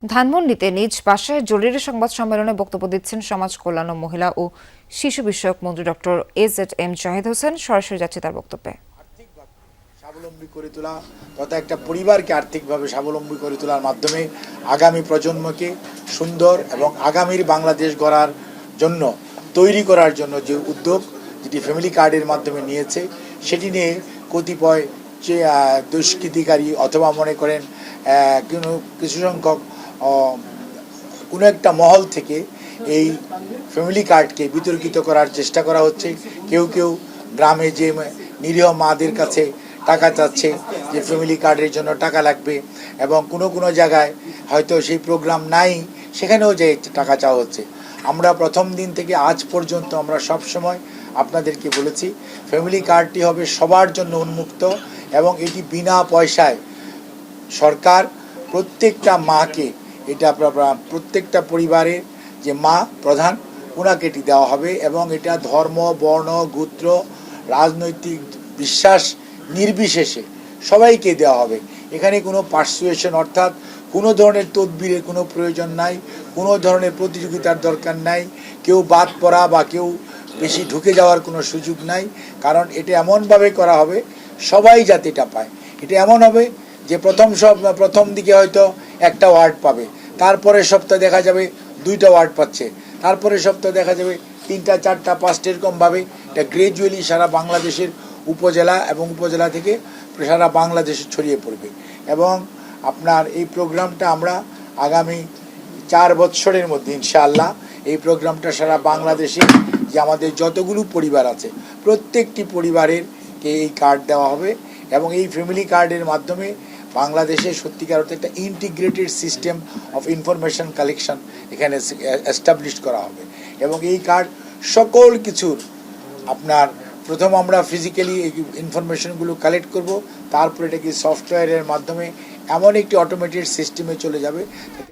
ধানমন্ডিতে নিজ বাসায় জরুরি সংবাদ সম্মেলনে বক্তব্য দিচ্ছেন সমাজ কল্যাণ ও মহিলা ও শিশু বিষয়ক মন্ত্রী ডক্টর এজেড.এম জাহিদ হোসেন। সরাসরি যাচ্ছে তার বক্তব্যে। স্বাবলম্বী করে তোলা তথা একটা পরিবারকে আর্থিকভাবে স্বাবলম্বী করে তোলার মাধ্যমে আগামী প্রজন্মকে সুন্দর এবং আগামীর বাংলাদেশ গড়ার জন্য তৈরি করার জন্য যে উদ্যোগ যেটি ফ্যামিলি কার্ডের মাধ্যমে নিয়েছে সেটি নিয়ে কতিপয় যে দুষ্কৃতিকারী অথবা মনে করেন কিছু সংখ্যক কোনো একটা মহল থেকে এই ফ্যামিলি কার্ডকে বিতর্কিত করার চেষ্টা করা হচ্ছে। কেউ কেউ গ্রামে যে নিরীহ মাদের কাছে টাকা চাচ্ছে যে ফ্যামিলি কার্ডের জন্য টাকা লাগবে, এবং কোনো জায়গায় হয়তো সেই প্রোগ্রাম নাই, সেখানেও যে টাকা চাওয়া হচ্ছে। আমরা প্রথম দিন থেকে আজ পর্যন্ত আমরা সব সময় আপনাদেরকে বলেছি ফ্যামিলি কার্ডটি হবে সবার জন্য উন্মুক্ত এবং এটি বিনা পয়সায় সরকার প্রত্যেকটা মাকে, এটা প্রত্যেকটা পরিবারের যে মা প্রধান ওনাকে এটি দেওয়া হবে এবং এটা ধর্ম, বর্ণ, গোত্র, রাজনৈতিক বিশ্বাস নির্বিশেষে সবাইকে দেওয়া হবে। এখানে কোনো পার্সুয়েশন অর্থাৎ কোনো ধরনের তদবিরের কোনো প্রয়োজন নাই, কোনো ধরনের প্রতিযোগিতার দরকার নাই, কেউ বাদ পড়া বা কেউ বেশি ঢুকে যাওয়ার কোনো সুযোগ নাই। কারণ এটা এমনভাবে করা হবে সবাই যাতে এটা পায়। এটা এমন হবে যে প্রথম দিকে হয়তো একটা ওয়ার্ড পাবে, তারপরে সপ্তাহ দেখা যাবে 2টা ওয়ার্ড পাচ্ছে, তারপরে সপ্তাহ দেখা যাবে 3টা, 4টা, 5টা, এরকমভাবে এটা গ্রাজুয়ালি সারা বাংলাদেশের উপজেলা এবং উপজেলা থেকে সারা বাংলাদেশে ছড়িয়ে পড়বে। এবং আপনার এই প্রোগ্রামটা আমরা আগামী 4 বছরের মধ্যে ইনশাআল্লাহ এই প্রোগ্রামটা সারা বাংলাদেশে যে আমাদের যতগুলো পরিবার আছে প্রত্যেকটি পরিবারেরকে এই কার্ড দেওয়া হবে এবং এই ফ্যামিলি কার্ডের মাধ্যমে বাংলাদেশে সত্যিকার অর্থে একটা integrated system of information collection এখানে এস্টাবলিশ করা হবে। এবং এই কার্ড সকল কিছুর আপনার প্রথম আমরা ফিজিক্যালি এই ইনফরমেশনগুলো কালেক্ট করব, তারপর এটাকে সফটওয়্যারের মাধ্যমে এমন একটি অটোমেটেড সিস্টেমে চলে যাবে